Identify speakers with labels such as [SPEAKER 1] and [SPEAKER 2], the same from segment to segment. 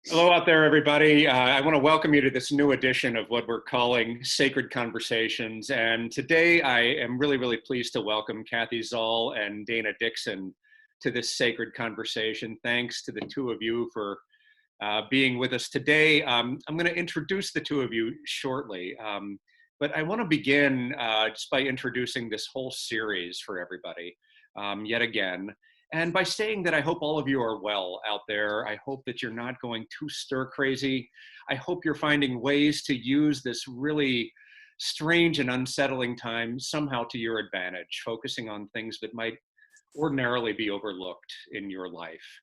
[SPEAKER 1] Hello out there, everybody. I want to welcome you to this new edition of what we're calling Sacred Conversations. And today I am really pleased to welcome Cathy Zall and Dana Dixon to this sacred conversation. Thanks to the two of you for being with us today. I'm going to introduce the two of you shortly, but I want to begin just by introducing this whole series for everybody yet again. And by saying that, I hope all of you are well out there. I hope that you're not going too stir crazy. I hope you're finding ways to use this really strange and unsettling time somehow to your advantage, focusing on things that might ordinarily be overlooked in your life.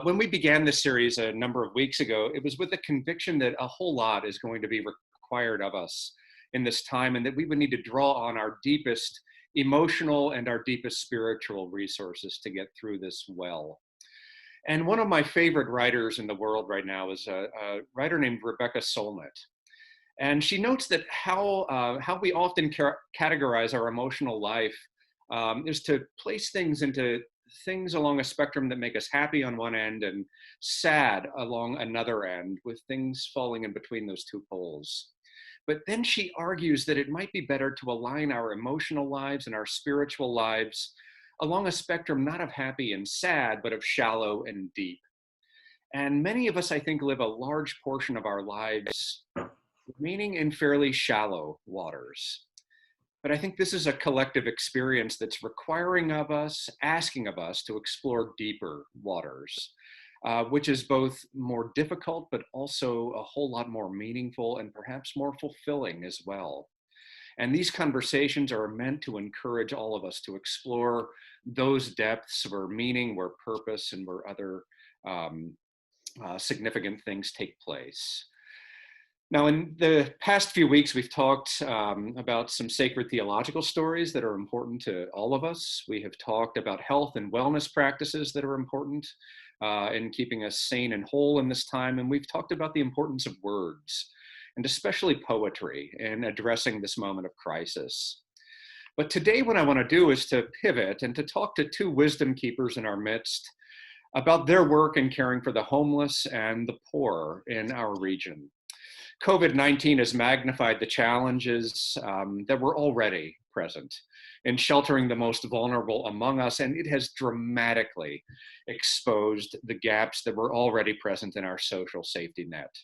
[SPEAKER 1] When we began this series a number of weeks ago, it was with the conviction that a whole lot is going to be required of us in this time, and that we would need to draw on our deepest emotional and our deepest spiritual resources to get through this well. And one of my favorite writers in the world right now is a writer named Rebecca Solnit. And she notes that how we often categorize our emotional life is to place things into things along a spectrum that make us happy on one end and sad along another end, with things falling in between those two poles. But then she argues that it might be better to align our emotional lives and our spiritual lives along a spectrum not of happy and sad, but of shallow and deep. And many of us, I think, live a large portion of our lives remaining in fairly shallow waters. But I think this is a collective experience that's requiring of us, asking of us to explore deeper waters. Which is both more difficult, but also a whole lot more meaningful and perhaps more fulfilling as well. And these conversations are meant to encourage all of us to explore those depths where meaning, where purpose, and where other significant things take place. Now, in the past few weeks, we've talked about some sacred theological stories that are important to all of us. We have talked about health and wellness practices that are important in keeping us sane and whole in this time. And we've talked about the importance of words, and especially poetry, in addressing this moment of crisis. But today what I want to do is to pivot and to talk to two wisdom keepers in our midst about their work in caring for the homeless and the poor in our region. COVID-19 has magnified the challenges that were already present in sheltering the most vulnerable among us, and it has dramatically exposed the gaps that were already present in our social safety net.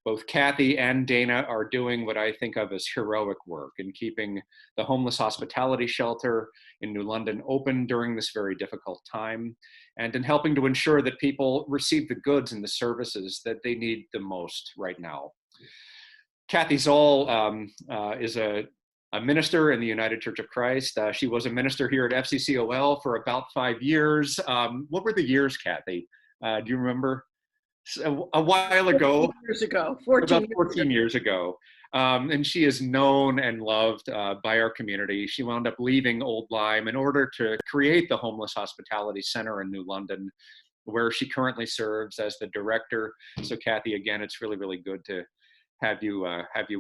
[SPEAKER 1] Both Cathy and Dana are doing what I think of as heroic work in keeping the homeless hospitality shelter in New London open during this very difficult time, and in helping to ensure that people receive the goods and the services that they need the most right now. Cathy Zall is a minister in the United Church of Christ. She was a minister here at FCCOL for about 5 years. What were the years, Cathy? Do you remember? A while ago.
[SPEAKER 2] 14 years ago.
[SPEAKER 1] About 14 years ago. And she is known and loved by our community. She wound up leaving Old Lyme in order to create the Homeless Hospitality Center in New London, where she currently serves as the director. So Cathy, again, it's really good to have you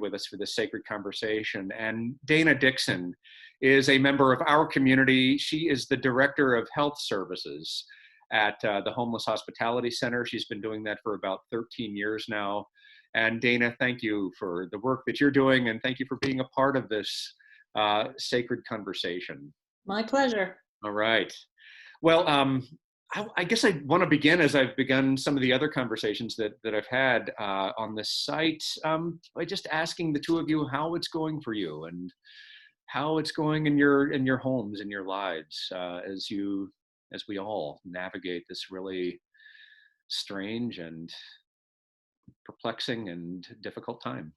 [SPEAKER 1] with us for this sacred conversation. And Dana Dixon is a member of our community. She is the director of health services at the Homeless Hospitality Center. She's been doing that for about 13 years now. And Dana, thank you for the work that you're doing, and thank you for being a part of this sacred conversation.
[SPEAKER 2] My pleasure.
[SPEAKER 1] All right. Well, I guess I want to begin, as I've begun some of the other conversations that I've had on this site, by just asking the two of you how it's going for you and how it's going in your homes, in your lives, as we all navigate this really strange and perplexing and difficult time.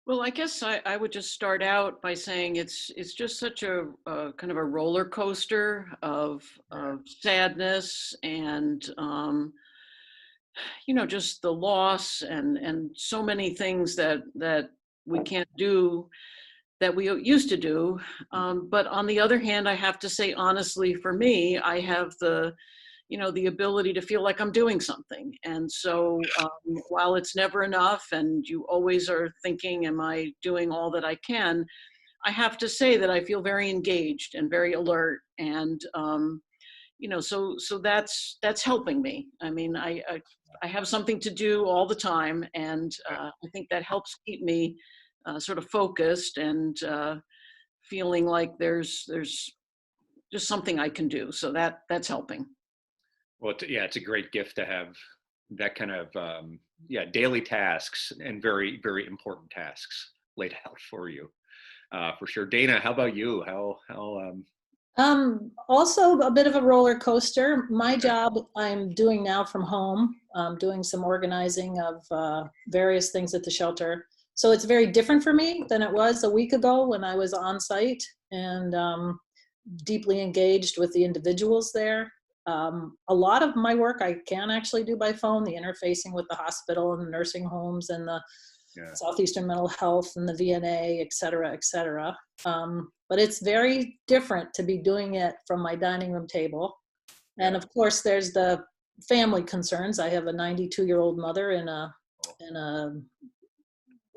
[SPEAKER 2] Well, I guess I would just start out by saying it's just such a kind of a roller coaster of sadness and just the loss and so many things that we can't do that we used to do. But on the other hand, I have to say honestly, for me, I have the ability to feel like I'm doing something. And so while it's never enough and you always are thinking, am I doing all that I can? I have to say that I feel very engaged and very alert. And so that's helping me. I mean, I have something to do all the time, and I think that helps keep me sort of focused and feeling like there's just something I can do. So that's helping.
[SPEAKER 1] Well, it's a great gift to have that kind of daily tasks and very, very important tasks laid out for you, for sure. Dana, how about you?
[SPEAKER 3] Also a bit of a roller coaster. My job I'm doing now from home, doing some organizing of various things at the shelter. So it's very different for me than it was a week ago when I was on site and deeply engaged with the individuals there. A lot of my work I can actually do by phone, the interfacing with the hospital and the nursing homes and the Southeastern Mental Health and the VNA, et cetera, et cetera. But it's very different to be doing it from my dining room table. And of course, there's the family concerns. I have a 92-year-old mother in a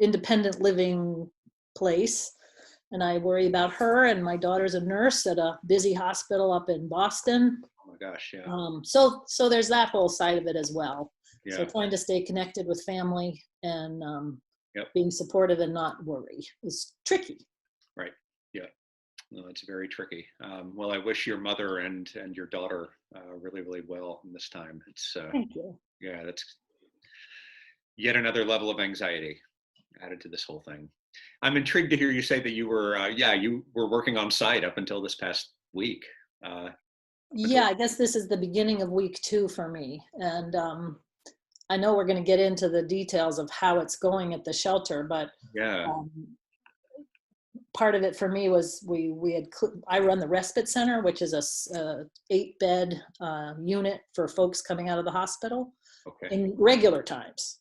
[SPEAKER 3] independent living place, and I worry about her. And my daughter's a nurse at a busy hospital up in Boston.
[SPEAKER 1] Oh my gosh, yeah.
[SPEAKER 3] So there's that whole side of it as well.
[SPEAKER 1] Yeah.
[SPEAKER 3] So trying to stay connected with family and being supportive and not worry is tricky.
[SPEAKER 1] Right. Yeah. No, it's very tricky. Well, I wish your mother and your daughter really, really well in this time. It's
[SPEAKER 3] Thank you.
[SPEAKER 1] Yeah, that's yet another level of anxiety added to this whole thing. I'm intrigued to hear you say that you were working on site up until this past week.
[SPEAKER 3] Yeah, I guess this is the beginning of week 2 for me. And I know we're going to get into the details of how it's going at the shelter, but part of it for me was I run the respite center, which is a 8-bed unit for folks coming out of the hospital in regular times.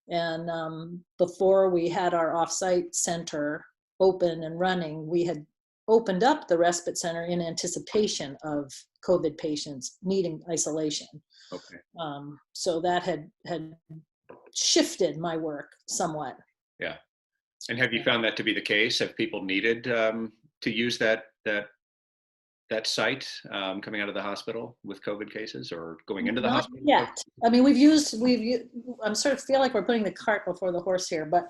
[SPEAKER 3] And before we had our offsite center open and running, we had opened up the respite center in anticipation of COVID patients needing isolation.
[SPEAKER 1] Okay.
[SPEAKER 3] So that had shifted my work somewhat.
[SPEAKER 1] Yeah. And have you found that to be the case? Have people needed to use that site coming out of the hospital with COVID cases or going into the hospital?
[SPEAKER 3] Not yet. I mean, I'm sort of feel like we're putting the cart before the horse here, but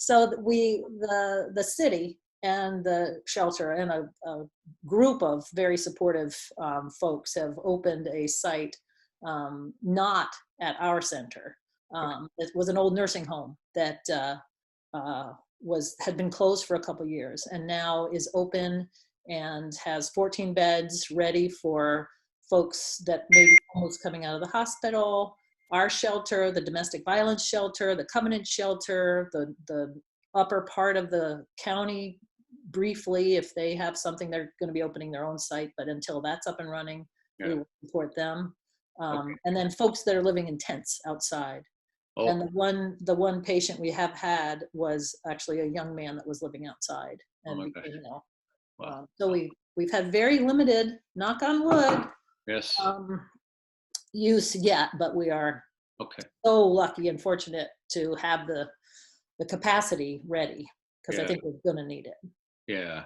[SPEAKER 3] so the city and the shelter and a group of very supportive folks have opened a site not at our center. It was an old nursing home that had been closed for a couple of years and now is open and has 14 beds ready for folks that may be almost coming out of the hospital. Our shelter, the domestic violence shelter, the Covenant shelter, the upper part of the county, briefly, if they have something, they're going to be opening their own site, but until that's up and running, we will support them. And then folks that are living in tents outside. Oh. And the one patient we have had was actually a young man that was living outside. And
[SPEAKER 1] wow.
[SPEAKER 3] So we've had very limited, knock on wood, use yet, but we are so lucky and fortunate to have the capacity ready, because I think we're going to need it.
[SPEAKER 1] Yeah.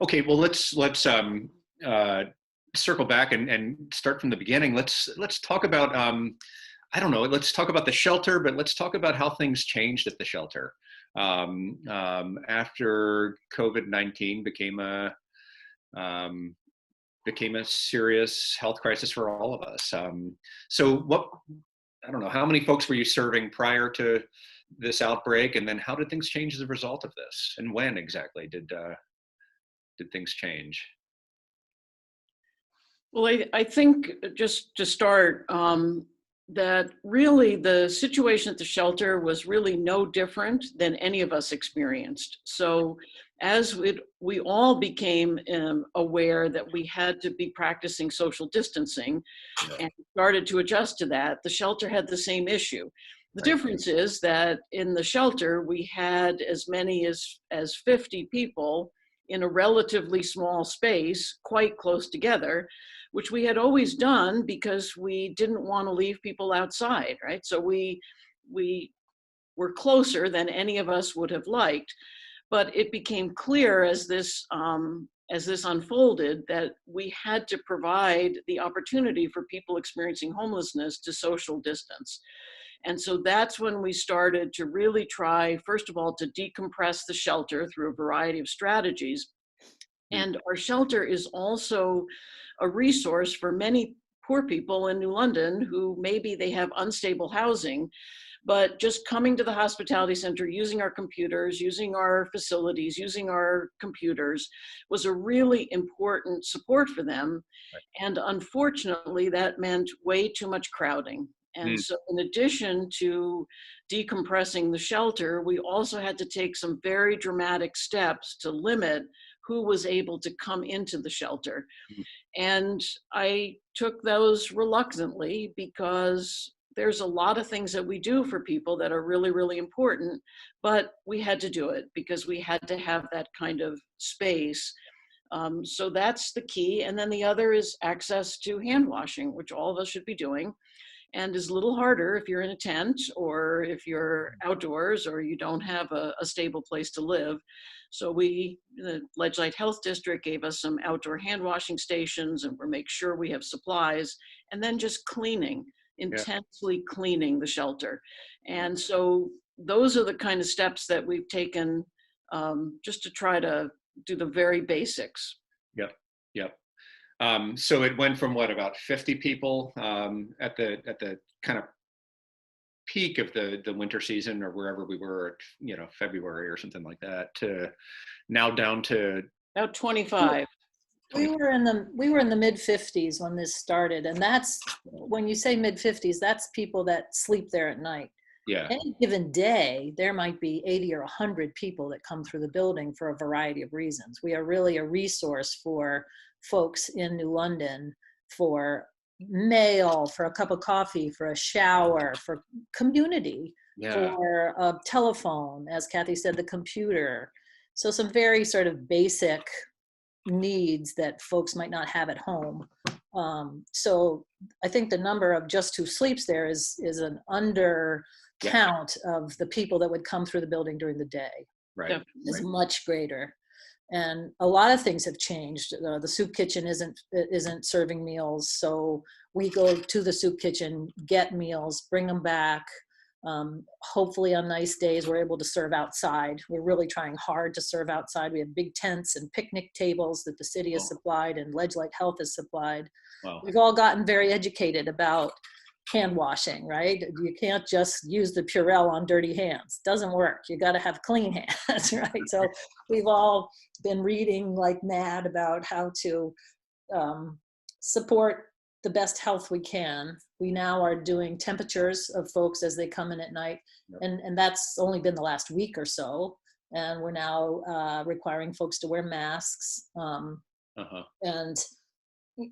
[SPEAKER 1] Okay. Well, let's circle back and start from the beginning. Let's talk about let's talk about the shelter, but let's talk about how things changed at the shelter after COVID-19 became a serious health crisis for all of us. So how many folks were you serving prior to this outbreak, and then how did things change as a result of this, and when exactly did things change?
[SPEAKER 2] Well, I think just to start, that really the situation at the shelter was really no different than any of us experienced. So as we all became aware that we had to be practicing social distancing and started to adjust to that, the shelter had the same issue. The difference is that in the shelter, we had as many as 50 people in a relatively small space, quite close together, which we had always done because we didn't want to leave people outside, right? So we were closer than any of us would have liked. But it became clear as this as this unfolded, that we had to provide the opportunity for people experiencing homelessness to social distance. And so that's when we started to really try, first of all, to decompress the shelter through a variety of strategies. And our shelter is also a resource for many poor people in New London who maybe they have unstable housing, but just coming to the hospitality center, using our computers, using our facilities, using our computers was a really important support for them.
[SPEAKER 1] Right.
[SPEAKER 2] And unfortunately, that meant way too much crowding. And so in addition to decompressing the shelter, we also had to take some very dramatic steps to limit who was able to come into the shelter. And I took those reluctantly because there's a lot of things that we do for people that are really, really important, but we had to do it because we had to have that kind of space. So that's the key. And then the other is access to hand washing, which all of us should be doing, and is a little harder if you're in a tent or if you're outdoors or you don't have a stable place to live. So the Ledge Light Health District gave us some outdoor hand washing stations, and we'll make sure we have supplies, and then just cleaning, intensely cleaning the shelter. And so those are the kind of steps that we've taken just to try to do the very basics.
[SPEAKER 1] Yep, yep. So it went from what, about 50 people at the kind of peak of the winter season, or wherever we were, February or something like that, to now down to
[SPEAKER 2] about 25.
[SPEAKER 3] We were in the mid 50s when this started, and that's when you say mid 50s, that's people that sleep there at night.
[SPEAKER 1] Yeah.
[SPEAKER 3] Any given day, there might be 80 or 100 people that come through the building for a variety of reasons. We are really a resource for folks in New London for mail, for a cup of coffee, for a shower, for community, for a telephone, as Cathy said, the computer. So some very sort of basic needs that folks might not have at home. So I think the number of just who sleeps there is an under count of the people that would come through the building during the day.
[SPEAKER 1] Right.
[SPEAKER 3] Is much greater. And a lot of things have changed. The soup kitchen isn't serving meals, so we go to the soup kitchen, get meals, bring them back. Hopefully on nice days, we're able to serve outside. We're really trying hard to serve outside. We have big tents and picnic tables that the city has supplied and Ledge Light Health has supplied.
[SPEAKER 1] Wow.
[SPEAKER 3] We've all gotten very educated about hand washing, right? You can't just use the Purell on dirty hands. Doesn't work. You got to have clean hands, right? So we've all been reading like mad about how to support the best health we can. We now are doing temperatures of folks as they come in at night, and that's only been the last week or so. And we're now requiring folks to wear masks and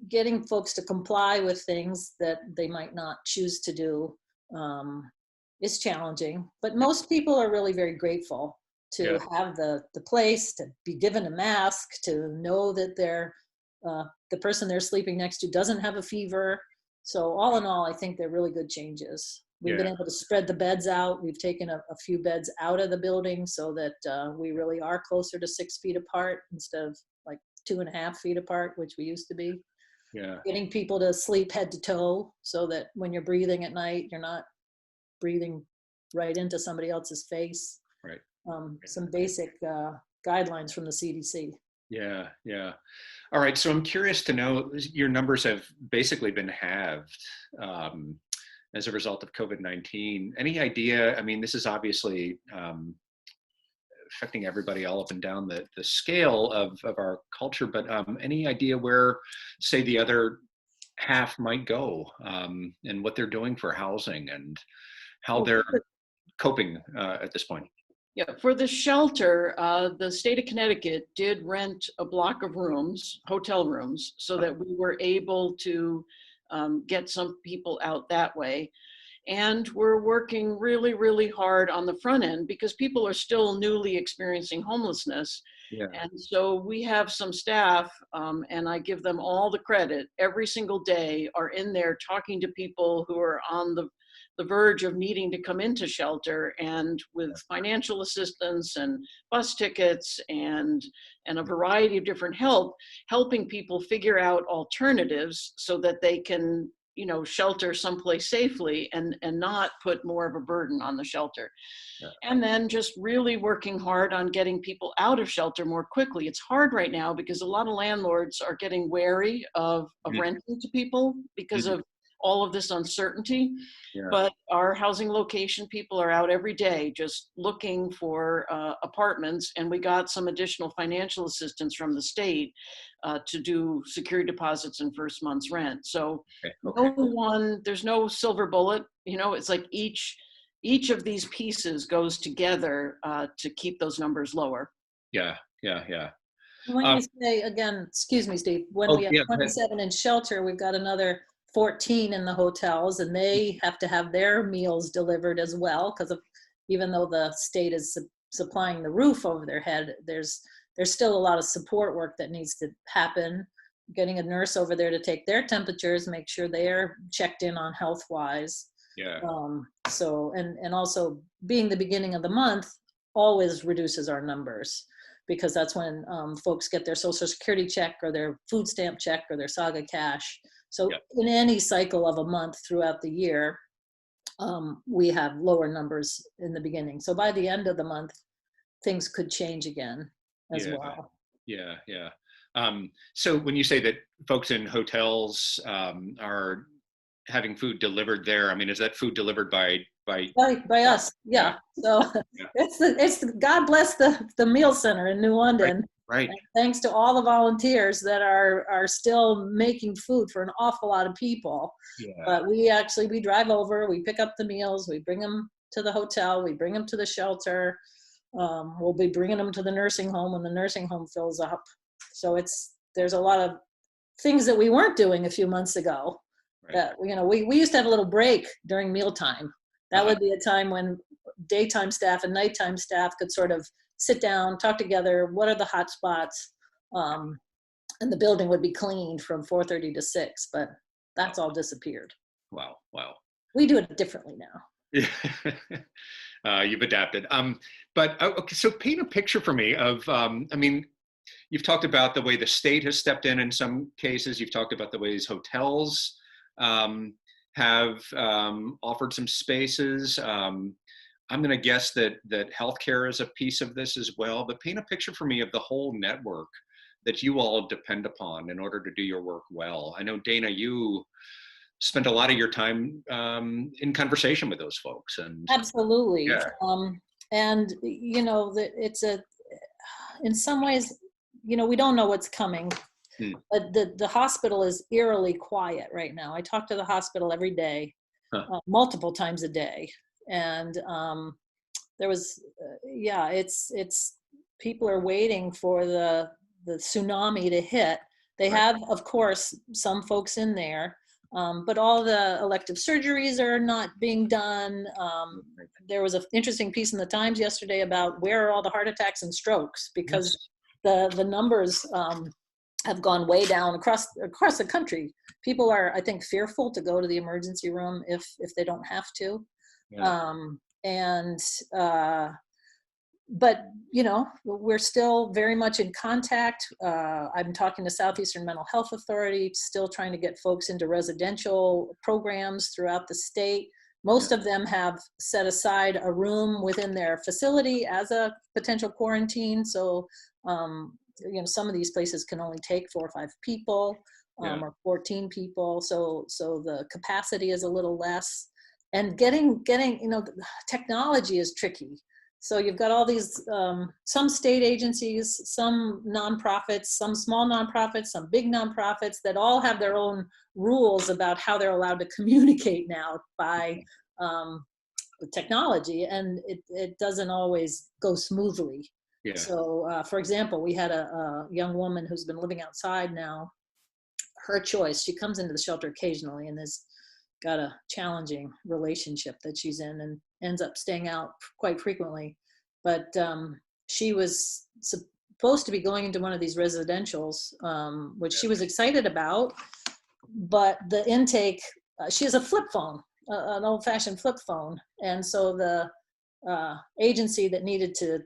[SPEAKER 3] getting folks to comply with things that they might not choose to do is challenging. But most people are really very grateful to have the place, to be given a mask, to know that the person they're sleeping next to doesn't have a fever. So all in all, I think they're really good changes. We've been able to spread the beds out. We've taken a few beds out of the building so that we really are closer to 6 feet apart instead of like 2.5 feet apart, which we used to be. Getting people to sleep head to toe so that when you're breathing at night, you're not breathing right into somebody else's face.
[SPEAKER 1] Right.
[SPEAKER 3] Some basic guidelines from the CDC.
[SPEAKER 1] Yeah. All right. So I'm curious to know, your numbers have basically been halved as a result of COVID-19. Any idea? I mean, this is obviously affecting everybody all up and down the scale of our culture, but any idea where, say, the other half might go and what they're doing for housing and how they're coping at this point?
[SPEAKER 2] Yeah, for the shelter, the state of Connecticut did rent a block of rooms, hotel rooms, so that we were able to get some people out that way. And we're working really, really hard on the front end because people are still newly experiencing homelessness.
[SPEAKER 1] Yeah.
[SPEAKER 2] And so we have some staff, and I give them all the credit, every single day are in there talking to people who are on the verge of needing to come into shelter, and with financial assistance and bus tickets and a variety of different helping people figure out alternatives so that they can, shelter someplace safely and not put more of a burden on the shelter.
[SPEAKER 1] Yeah.
[SPEAKER 2] And then just really working hard on getting people out of shelter more quickly. It's hard right now because a lot of landlords are getting wary of renting to people because of all of this uncertainty.
[SPEAKER 1] Yeah.
[SPEAKER 2] But our housing location people are out every day just looking for apartments, and we got some additional financial assistance from the state to do security deposits and first month's rent. So there's no silver bullet. It's like each of these pieces goes together to keep those numbers lower.
[SPEAKER 1] Yeah, yeah, yeah.
[SPEAKER 3] When you say, again, excuse me, Steve, when we have 27 in shelter, we've got another 14 in the hotels, and they have to have their meals delivered as well, because even though the state is supplying the roof over their head, there's still a lot of support work that needs to happen. Getting a nurse over there to take their temperatures, make sure they're checked in on health-wise.
[SPEAKER 1] Yeah.
[SPEAKER 3] So, and also being the beginning of the month always reduces our numbers, because that's when folks get their Social Security check or their food stamp check or their Saga cash. So in any cycle of a month throughout the year, we have lower numbers in the beginning. So by the end of the month, things could change again as well.
[SPEAKER 1] Yeah, yeah. So when you say that folks in hotels are having food delivered there, I mean, is that food delivered by
[SPEAKER 3] us? Yeah. So it's God bless the meal center in New London.
[SPEAKER 1] Right.
[SPEAKER 3] And thanks to all the volunteers that are still making food for an awful lot of people. Yeah. But we drive over, we pick up the meals, we bring them to the hotel, we bring them to the shelter. We'll be bringing them to the nursing home when the nursing home fills up. So there's a lot of things that we weren't doing a few months ago. That we used to have a little break during mealtime. That would be a time when daytime staff and nighttime staff could sort of sit down, talk together. What are the hot spots? And the building would be cleaned from 4:30 to 6. But that's all disappeared.
[SPEAKER 1] Wow!
[SPEAKER 3] We do it differently now.
[SPEAKER 1] Yeah, you've adapted. But okay, so paint a picture for me of. I mean, you've talked about the way the state has stepped in some cases. You've talked about the ways hotels have offered some spaces. I'm going to guess that healthcare is a piece of this as well, but paint a picture for me of the whole network that you all depend upon in order to do your work well. I know, Dana, you spent a lot of your time in conversation with those folks. And
[SPEAKER 3] absolutely. Yeah. And, it's in some ways, we don't know what's coming. But the hospital is eerily quiet right now. I talk to the hospital every day, multiple times a day. And there was, it's people are waiting for the tsunami to hit. They have, of course, some folks in there, but all the elective surgeries are not being done. There was an interesting piece in the Times yesterday about where are all the heart attacks and strokes, because the numbers have gone way down across the country. People are, I think, fearful to go to the emergency room if they don't have to. But we're still very much in contact. I'm talking to Southeastern Mental Health Authority, still trying to get folks into residential programs throughout the state. Most of them have set aside a room within their facility as a potential quarantine. So some of these places can only take 4 or 5 people, or 14 people. So the capacity is a little less, and getting, technology is tricky. So you've got all these, some state agencies, some nonprofits, some small nonprofits, some big nonprofits that all have their own rules about how they're allowed to communicate now by technology, and it doesn't always go smoothly. Yeah. So, for example, we had a young woman who's been living outside now. Her choice, she comes into the shelter occasionally and has got a challenging relationship that she's in and ends up staying out quite frequently. But she was supposed to be going into one of these residentials, which she was excited about, but the intake, she has a flip phone, an old-fashioned flip phone, and so the agency that needed to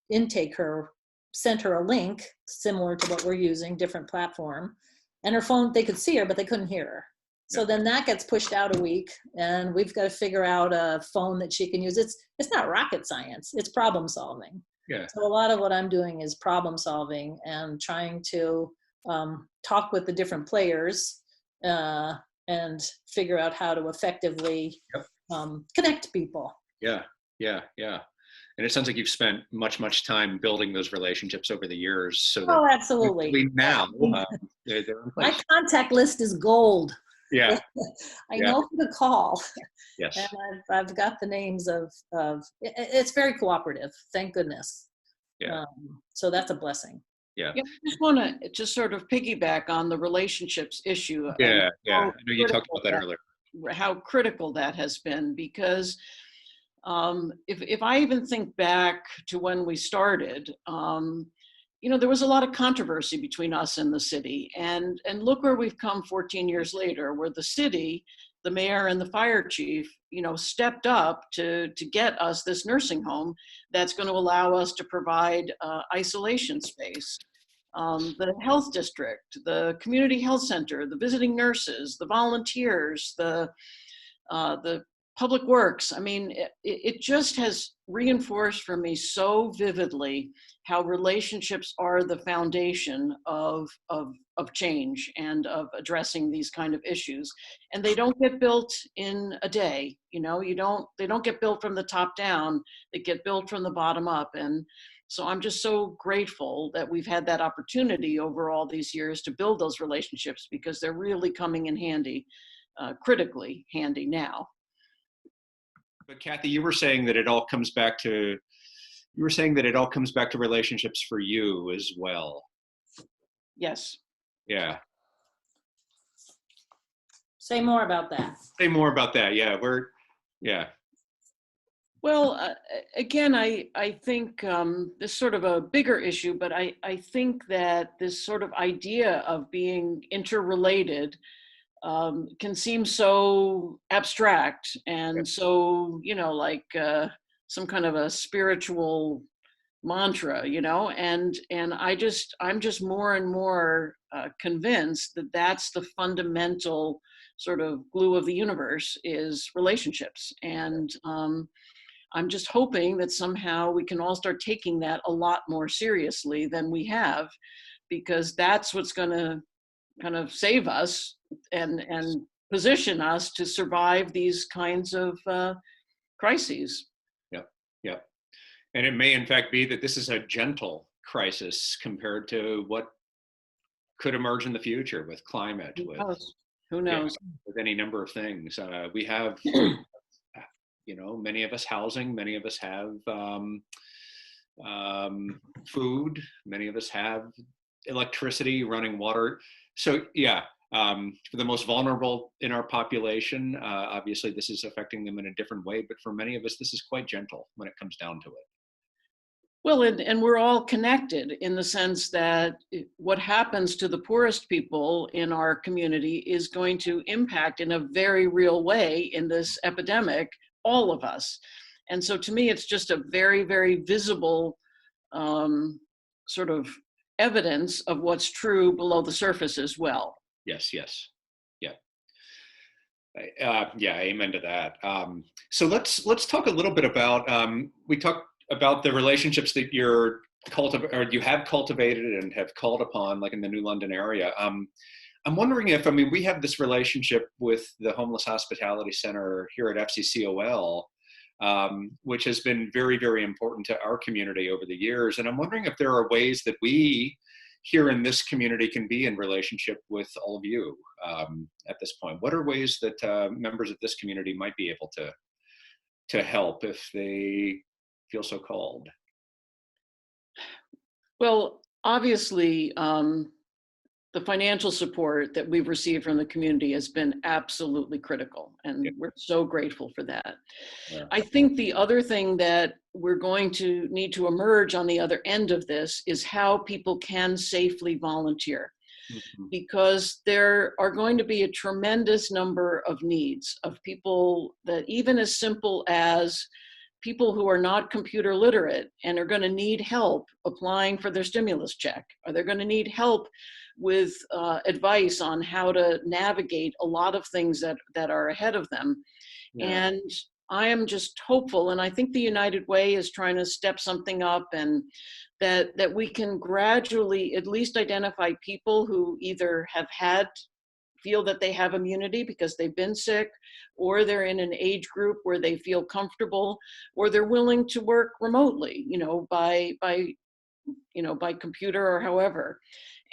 [SPEAKER 3] intake her sent her a link similar to what we're using, different platform, and her phone, they could see her, but they couldn't hear her. So then that gets pushed out a week, and we've got to figure out a phone that she can use. It's not rocket science, it's problem solving.
[SPEAKER 1] Yeah.
[SPEAKER 3] So a lot of what I'm doing is problem solving and trying to talk with the different players and figure out how to effectively connect people.
[SPEAKER 1] Yeah. And it sounds like you've spent much time building those relationships over the years. So that
[SPEAKER 3] Absolutely.
[SPEAKER 1] Now they're in place.
[SPEAKER 3] My contact list is gold.
[SPEAKER 1] Yeah.
[SPEAKER 3] I know who to call.
[SPEAKER 1] Yes.
[SPEAKER 3] And I've got the names of it's very cooperative, thank goodness.
[SPEAKER 1] Yeah.
[SPEAKER 3] So that's a blessing.
[SPEAKER 1] Yeah.
[SPEAKER 2] I just want to just sort of piggyback on the relationships issue.
[SPEAKER 1] Yeah. I know you talked about that earlier.
[SPEAKER 2] How critical that has been, because if I even think back to when we started, there was a lot of controversy between us and the city, and look where we've come 14 years later, where the city, the mayor and the fire chief, stepped up to get us this nursing home that's going to allow us to provide isolation space. The health district, the community health center, the visiting nurses, the volunteers, the public works. I mean, it just has reinforced for me so vividly how relationships are the foundation of change and of addressing these kind of issues. And they don't get built in a day. They don't get built from the top down. They get built from the bottom up. And so I'm just so grateful that we've had that opportunity over all these years to build those relationships, because they're really coming in handy, critically handy now.
[SPEAKER 1] But Cathy, you were saying that it all comes back to relationships for you as well.
[SPEAKER 2] Yes.
[SPEAKER 1] Yeah.
[SPEAKER 3] Say more about that.
[SPEAKER 1] Say more about that. Yeah.
[SPEAKER 2] Well, again, I think this is sort of a bigger issue, but I think that this sort of idea of being interrelated can seem so abstract and so, like some kind of a spiritual mantra, and I'm just more and more convinced that that's the fundamental sort of glue of the universe is relationships. And I'm just hoping that somehow we can all start taking that a lot more seriously than we have, because that's what's going to kind of save us and position us to survive these kinds of crises.
[SPEAKER 1] Yep. And it may in fact be that this is a gentle crisis compared to what could emerge in the future with climate,
[SPEAKER 2] Who knows?
[SPEAKER 1] With any number of things. We have, many of us housing, many of us have food, many of us have electricity, running water. So for the most vulnerable in our population, obviously this is affecting them in a different way, but for many of us, this is quite gentle when it comes down to it.
[SPEAKER 2] Well, and we're all connected in the sense that what happens to the poorest people in our community is going to impact in a very real way in this epidemic, all of us. And so to me, it's just a very, very visible sort of evidence of what's true below the surface as well.
[SPEAKER 1] Yes. Yeah, amen to that. So let's talk a little bit about, we talked about the relationships that you have cultivated and have called upon, like in the New London area. I'm wondering if, we have this relationship with the Homeless Hospitality Center here at FCCOL, which has been very, very important to our community over the years. And I'm wondering if there are ways that we here in this community can be in relationship with all of you at this point. What are ways that members of this community might be able to help if they feel so called?
[SPEAKER 2] Well, obviously, the financial support that we've received from the community has been absolutely critical, and we're so grateful for that.
[SPEAKER 1] Yeah.
[SPEAKER 2] I think the other thing that we're going to need to emerge on the other end of this is how people can safely volunteer, because there are going to be a tremendous number of needs of people, that even as simple as people who are not computer literate and are going to need help applying for their stimulus check, or they're going to need help with advice on how to navigate a lot of things that are ahead of them.
[SPEAKER 1] Yeah.
[SPEAKER 2] And I am just hopeful, and I think the United Way is trying to step something up, and that we can gradually at least identify people who either feel that they have immunity because they've been sick, or they're in an age group where they feel comfortable, or they're willing to work remotely, by computer or however.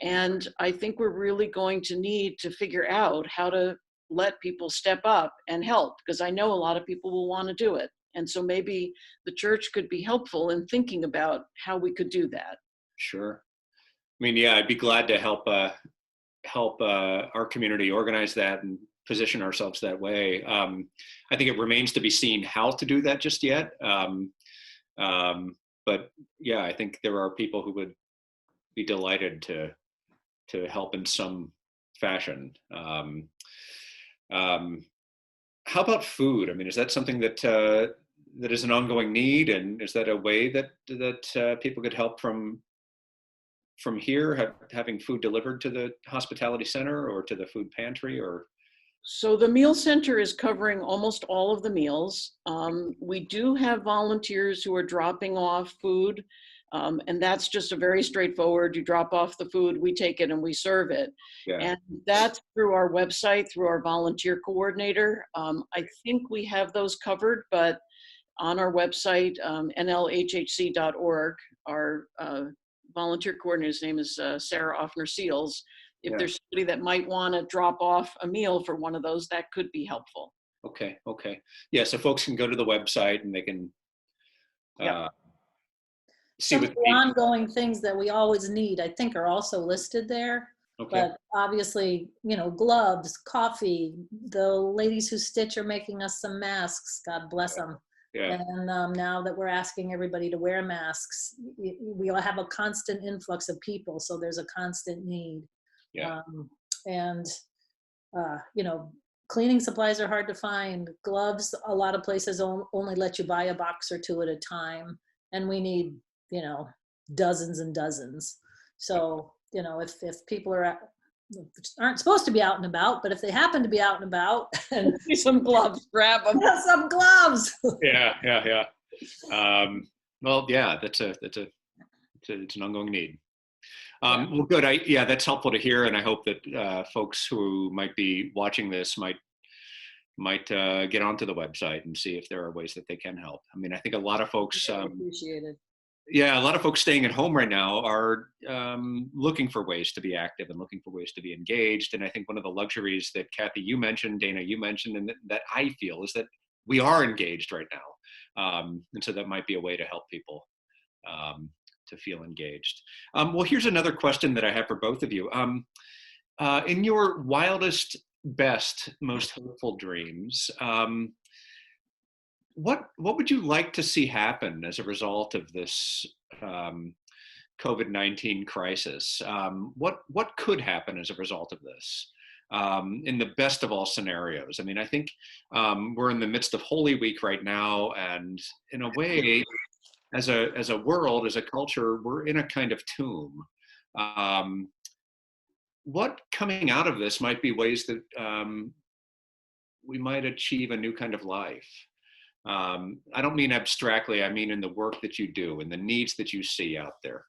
[SPEAKER 2] And I think we're really going to need to figure out how to let people step up and help, because I know a lot of people will want to do it. And so maybe the church could be helpful in thinking about how we could do that.
[SPEAKER 1] Sure. I mean, yeah, I'd be glad to help our community organize that and position ourselves that way. I think it remains to be seen how to do that just yet. But yeah, I think there are people who would be delighted to help in some fashion. How about food? I mean, is that something that is an ongoing need, and is that a way that people could help from here, having food delivered to the hospitality center or to the food pantry? Or
[SPEAKER 2] so the meal center is covering almost all of the meals. We do have volunteers who are dropping off food, and that's just a very straightforward, you drop off the food, we take it and we serve it.
[SPEAKER 1] Yeah.
[SPEAKER 2] And that's through our website, through our volunteer coordinator. I think we have those covered, but on our website, nlhhc.org, our volunteer coordinator's name is Sarah Offner-Seals. If there's somebody that might want to drop off a meal for one of those, that could be helpful.
[SPEAKER 1] Okay. Yeah, so folks can go to the website and they can see
[SPEAKER 3] some of the ongoing things that we always need, I think, are also listed there. Okay. But obviously, gloves, coffee, the ladies who stitch are making us some masks, God bless them. Yeah. And now that we're asking everybody to wear masks, we all have a constant influx of people, so there's a constant need. Yeah. Cleaning supplies are hard to find. Gloves, a lot of places only let you buy a box or two at a time, and we need, dozens and dozens. So, if people aren't supposed to be out and about, but if they happen to be out and about, and
[SPEAKER 2] some gloves, grab them.
[SPEAKER 3] Some gloves.
[SPEAKER 1] Yeah. Well, yeah, it's an ongoing need. Well, good. That's helpful to hear, and I hope that folks who might be watching this might get onto the website and see if there are ways that they can help. I mean, I think a lot of folks
[SPEAKER 3] appreciated.
[SPEAKER 1] Yeah, a lot of folks staying at home right now are looking for ways to be active and looking for ways to be engaged. And I think one of the luxuries that Cathy, you mentioned, Dana, you mentioned, and that I feel is that we are engaged right now. And so that might be a way to help people to feel engaged. Well, here's another question that I have for both of you. In your wildest, best, most hopeful dreams, what would you like to see happen as a result of this COVID-19 crisis? What could happen as a result of this in the best of all scenarios? I mean, I think we're in the midst of Holy Week right now, and in a way, as a world, as a culture, we're in a kind of tomb. What coming out of this might be ways that we might achieve a new kind of life? I don't mean abstractly, I mean in the work that you do and the needs that you see out there.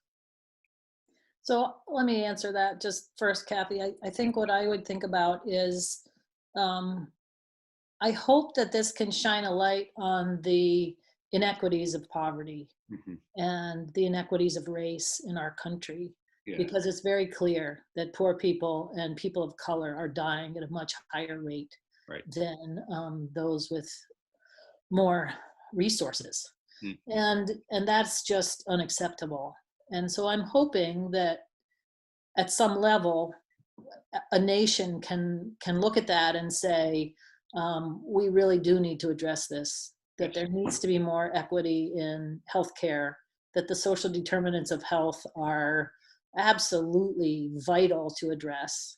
[SPEAKER 3] So let me answer that just first, Cathy. I think what I would think about is, I hope that this can shine a light on the inequities of poverty and the inequities of race in our country, because it's very clear that poor people and people of color are dying at a much higher rate than those with more resources. And that's just unacceptable. And so I'm hoping that at some level, a nation can look at that and say, we really do need to address this, that there needs to be more equity in healthcare, that the social determinants of health are absolutely vital to address.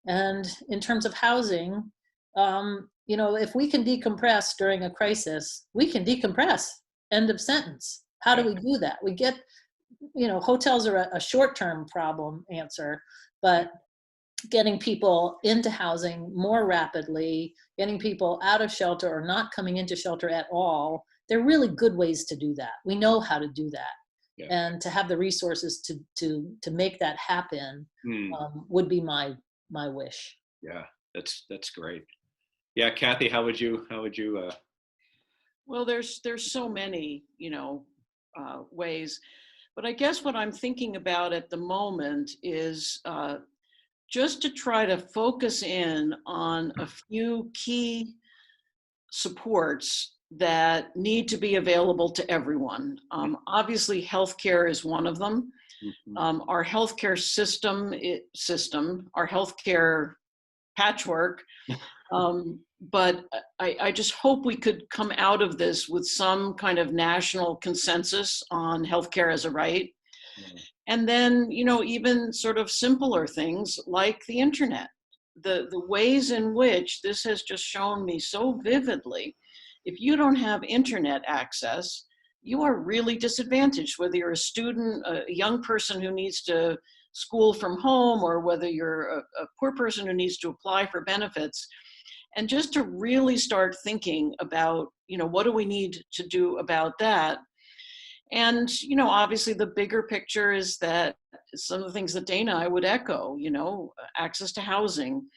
[SPEAKER 3] And in terms of housing, if we can decompress during a crisis, we can decompress. End of sentence. How do we do that? We get, hotels are a short-term problem answer, but getting people into housing more rapidly, getting people out of shelter or not coming into shelter at all, they're really good ways to do that. We know how to do that. Yeah. And to have the resources to make that happen would be my wish.
[SPEAKER 1] Yeah, that's great. Yeah, Cathy, how would you?
[SPEAKER 2] Well, there's so many, ways, but I guess what I'm thinking about at the moment is just to try to focus in on a few key supports that need to be available to everyone. Obviously, healthcare is one of them. Our healthcare system, our healthcare patchwork. But I just hope we could come out of this with some kind of national consensus on healthcare as a right. And then, even sort of simpler things like the internet, the ways in which this has just shown me so vividly. If you don't have internet access, you are really disadvantaged, whether you're a student, a young person who needs to school from home, or whether you're a poor person who needs to apply for benefits. And just to really start thinking about, what do we need to do about that? And, obviously the bigger picture is that some of the things that Dana, I would echo, access to housing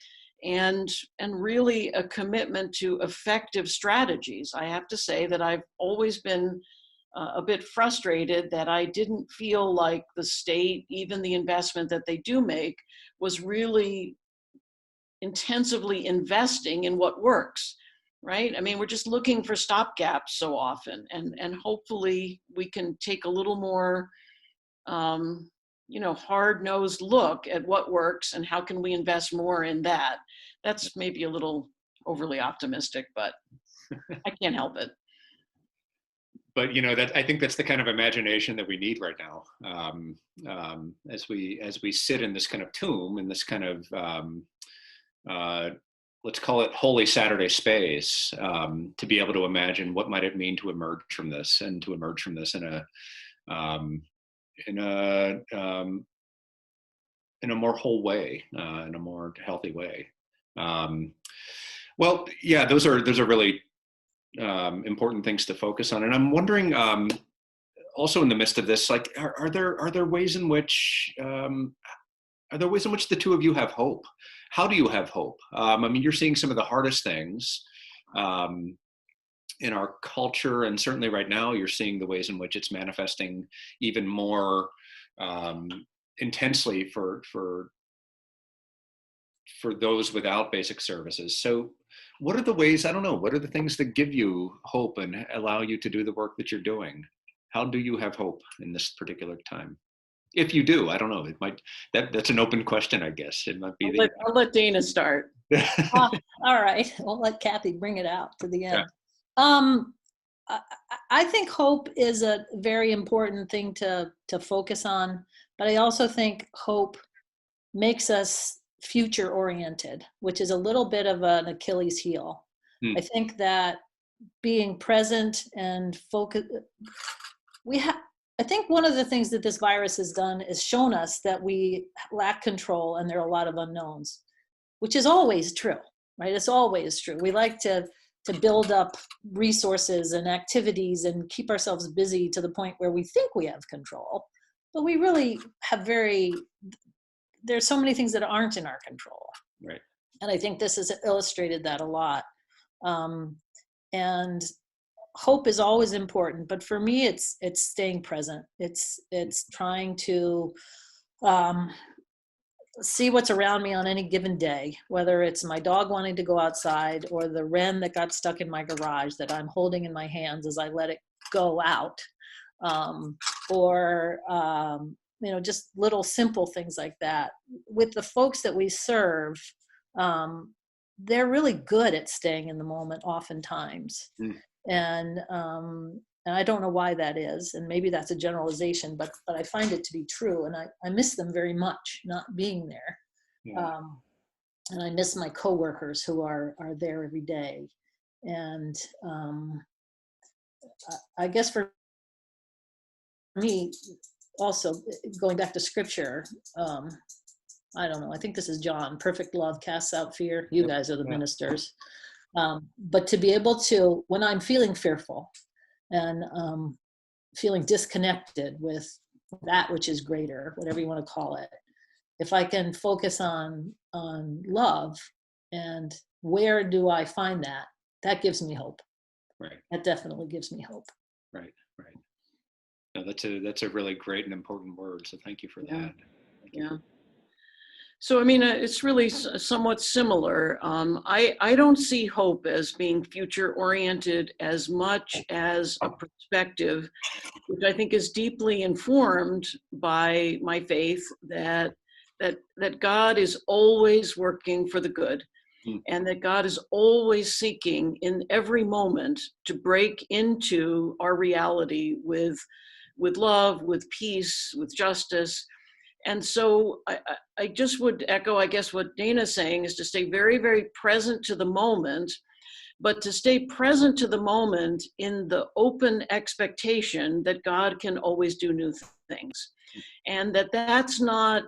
[SPEAKER 2] and really a commitment to effective strategies. I have to say that I've always been a bit frustrated that I didn't feel like the state, even the investment that they do make, was really intensively investing in what works. Right? I mean, we're just looking for stopgaps so often, and hopefully we can take a little more, hard-nosed look at what works and how can we invest more in that. That's maybe a little overly optimistic, but I can't help it.
[SPEAKER 1] But I think that's the kind of imagination that we need right now, as we sit in this kind of tomb, in this kind of let's call it Holy Saturday space, to be able to imagine what might it mean to emerge from this, and to emerge from this in a more whole way, in a more healthy way. Well, yeah, those are really important things to focus on. And I'm wondering, also in the midst of this, like, are there ways in which the two of you have hope? How do you have hope? I mean, you're seeing some of the hardest things in our culture, and certainly right now you're seeing the ways in which it's manifesting even more intensely for those without basic services. So what are the ways, what are the things that give you hope and allow you to do the work that you're doing? How do you have hope in this particular time? If you do, I don't know. It might, that's an open question, I guess. It might be.
[SPEAKER 2] I'll let Dana start.
[SPEAKER 3] All right, I'll let Cathy bring it out to the end. Yeah. I think hope is a very important thing to focus on, but I also think hope makes us future oriented, which is a little bit of an Achilles heel. I think that being present and focus, I think one of the things that this virus has done is shown us that we lack control and there are a lot of unknowns, which is always true, right? It's always true. We like to build up resources and activities and keep ourselves busy to the point where we think we have control, but we really have there's so many things that aren't in our control.
[SPEAKER 1] Right.
[SPEAKER 3] And I think this has illustrated that a lot. And hope is always important, but for me, it's staying present. It's trying to see what's around me on any given day, whether it's my dog wanting to go outside or the wren that got stuck in my garage that I'm holding in my hands as I let it go out, or just little simple things like that. With the folks that we serve, they're really good at staying in the moment oftentimes.
[SPEAKER 1] Mm.
[SPEAKER 3] And I don't know why that is, and maybe that's a generalization, but I find it to be true, and I miss them very much not being there.
[SPEAKER 1] Yeah.
[SPEAKER 3] And I miss my coworkers who are there every day. And I guess for me, also going back to scripture, I don't know, I think this is John, perfect love casts out fear. You guys are the ministers. But to be able to, when I'm feeling fearful and feeling disconnected with that which is greater, whatever you want to call it, if I can focus on love and where do I find that, that gives me hope.
[SPEAKER 1] Right.
[SPEAKER 3] That definitely gives me hope.
[SPEAKER 1] Right. Right. No, that's a really great and important word. So thank you for that.
[SPEAKER 2] Yeah. So, I mean, it's really somewhat similar. I don't see hope as being future oriented as much as a perspective, which I think is deeply informed by my faith that God is always working for the good, and that God is always seeking in every moment to break into our reality with love, with peace, with justice. And so I just would echo, I guess, what Dana's saying is to stay very, very present to the moment, but to stay present to the moment in the open expectation that God can always do new things. And that's not,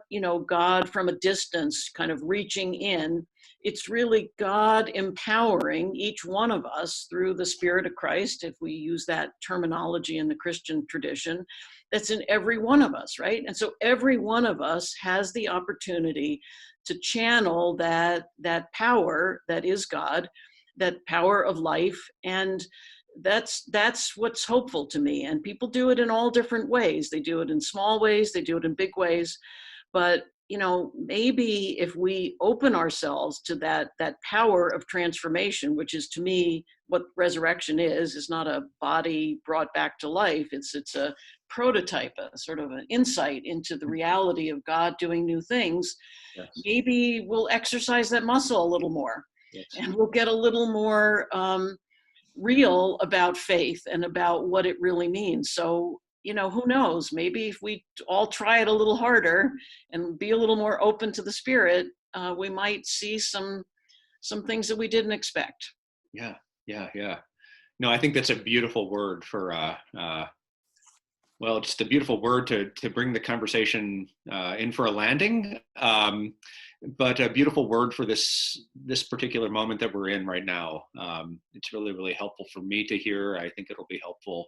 [SPEAKER 2] God from a distance kind of reaching in. It's really God empowering each one of us through the Spirit of Christ, if we use that terminology in the Christian tradition, that's in every one of us, right? And so every one of us has the opportunity to channel that power that is God, that power of life. And that's what's hopeful to me. And people do it in all different ways. They do it in small ways, they do it in big ways. But maybe if we open ourselves to that power of transformation, which is to me what resurrection is not a body brought back to life. It's a prototype, a sort of an insight into the reality of God doing new things.
[SPEAKER 1] Yes.
[SPEAKER 2] Maybe we'll exercise that muscle a little more. Yes. And we'll get a little more real about faith and about what it really means. So, who knows? Maybe if we all try it a little harder and be a little more open to the Spirit, we might see some things that we didn't expect.
[SPEAKER 1] Yeah. No, I think that's a beautiful word for, just a beautiful word to bring the conversation in for a landing. But a beautiful word for this particular moment that we're in right now. It's really, really helpful for me to hear. I think it'll be helpful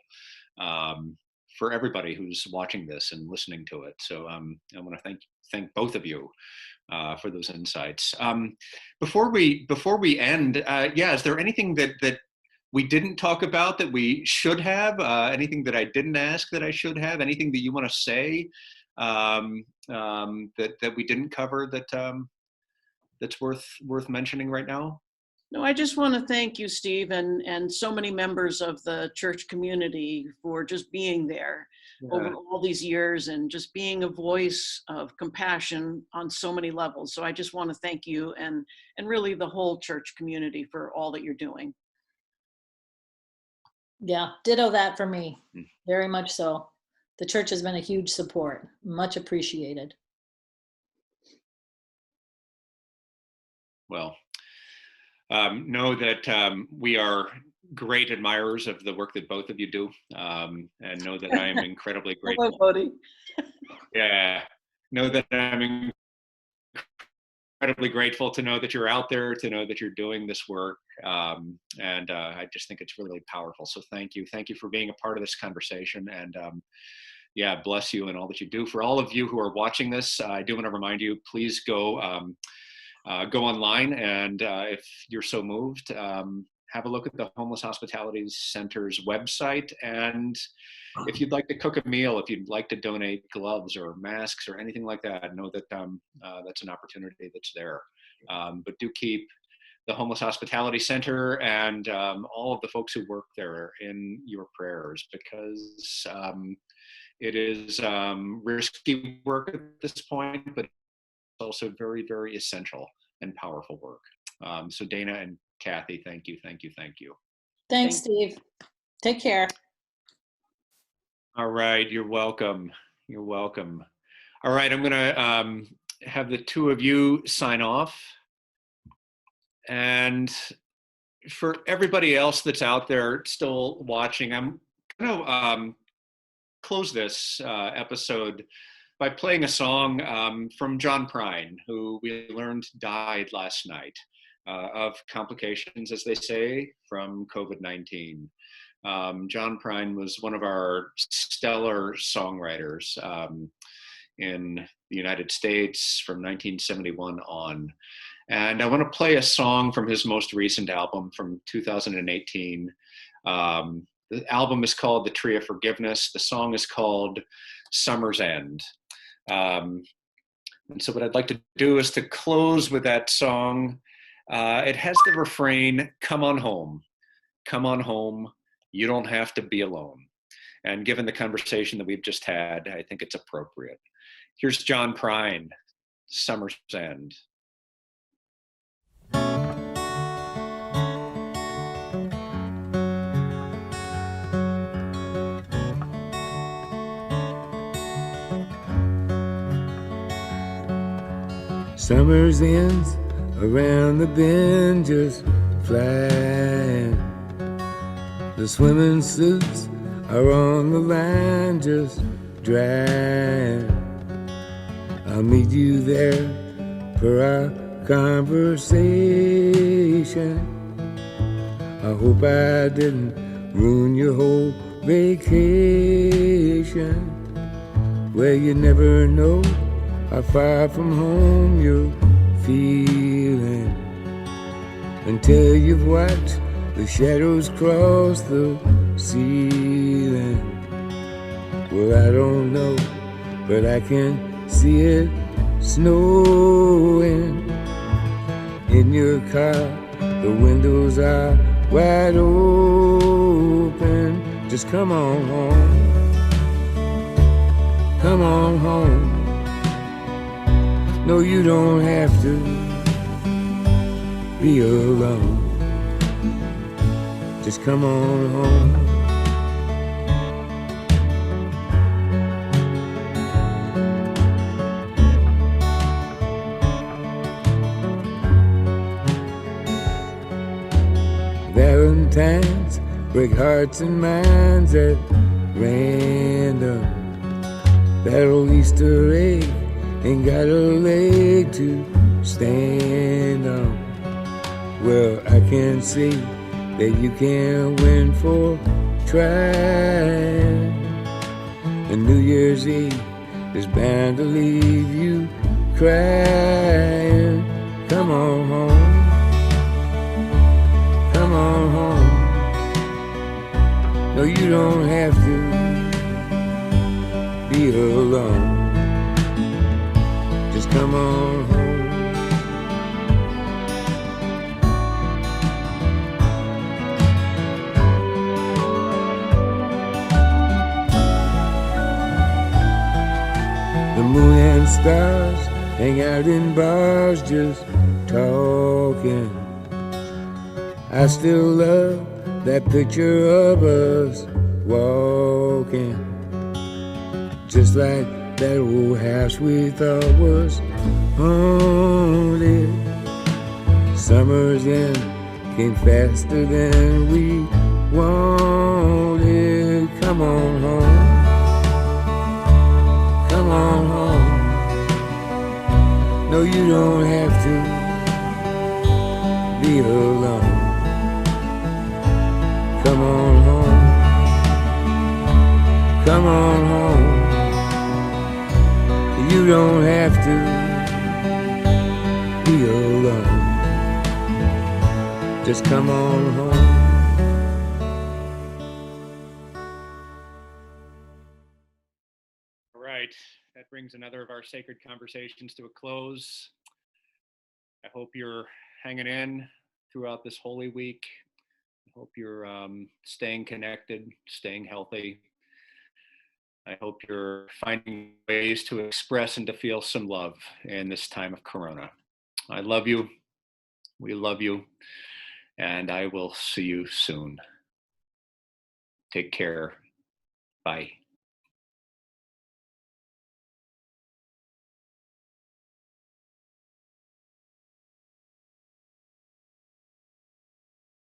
[SPEAKER 1] for everybody who's watching this and listening to it. So I want to thank both of you for those insights. Before we end, is there anything that we didn't talk about that we should have? Anything that I didn't ask that I should have? Anything that you want to say that we didn't cover that's worth mentioning right now?
[SPEAKER 2] No, I just want to thank you, Steve, and so many members of the church community for just being there over all these years and just being a voice of compassion on so many levels. So I just want to thank you and really the whole church community for all that you're doing.
[SPEAKER 3] Yeah, ditto that for me. Very much so. The church has been a huge support. Much appreciated.
[SPEAKER 1] Well, know that we are great admirers of the work that both of you do, and know that I am incredibly grateful.
[SPEAKER 2] Hello, buddy.
[SPEAKER 1] Yeah, know that I'm incredibly grateful to know that you're out there, to know that you're doing this work, and I just think it's really powerful. So thank you for being a part of this conversation, and bless you and all that you do. For all of you who are watching this, I do want to remind you, please go online, and if you're so moved, have a look at the Homeless Hospitality Center's website. And if you'd like to cook a meal, if you'd like to donate gloves or masks or anything like that, know that that's an opportunity that's there. But do keep the Homeless Hospitality Center and all of the folks who work there in your prayers, because It is risky work at this point, but it's also very, very essential and powerful work. So Dana and Cathy, thank you, thank you, thank you.
[SPEAKER 3] Thanks, Steve. Take care.
[SPEAKER 1] All right, you're welcome. You're welcome. All right, I'm gonna have the two of you sign off. And for everybody else that's out there still watching, I'm gonna close this episode by playing a song from John Prine, who we learned died last night of complications, as they say, from COVID-19. John Prine was one of our stellar songwriters in the United States from 1971 on. And I want to play a song from his most recent album from 2018. The album is called The Tree of Forgiveness. The song is called Summer's End. And so what I'd like to do is to close with that song. It has the refrain, "Come on home, come on home, you don't have to be alone." And given the conversation that we've just had, I think it's appropriate. Here's John Prine, Summer's End.
[SPEAKER 4] Summer's ends around the bend just flying. The swimming suits are on the line just drying. I'll meet you there for our conversation. I hope I didn't ruin your whole vacation. Well, you never know how far from home you're feeling until you've watched the shadows cross the ceiling. Well, I don't know, but I can see it snowing. In your car, the windows are wide open. Just come on home. Come on home. No, you don't have to be alone. Just come on home. Valentines break hearts and minds at random. That old Easter egg ain't got a leg to stand on. Well, I can see that you can't win for trying. And New Year's Eve is bound to leave you crying. Come on home. Come on home. No, you don't have to be alone. Just come on home. The moon and stars hang out in bars just talking. I still love that picture of us walking, just like that old house we thought was haunted. Summer's end came faster than we wanted. Come on home. Come on home. No, you don't have to be alone. Come on home. Come on home. You don't have to be alone. Just come on home.
[SPEAKER 1] All right, that brings another of our sacred conversations to a close. I hope you're hanging in throughout this Holy Week. I hope you're staying connected, staying healthy. I hope you're finding ways to express and to feel some love in this time of Corona. I love you. We love you. And I will see you soon. Take care. Bye.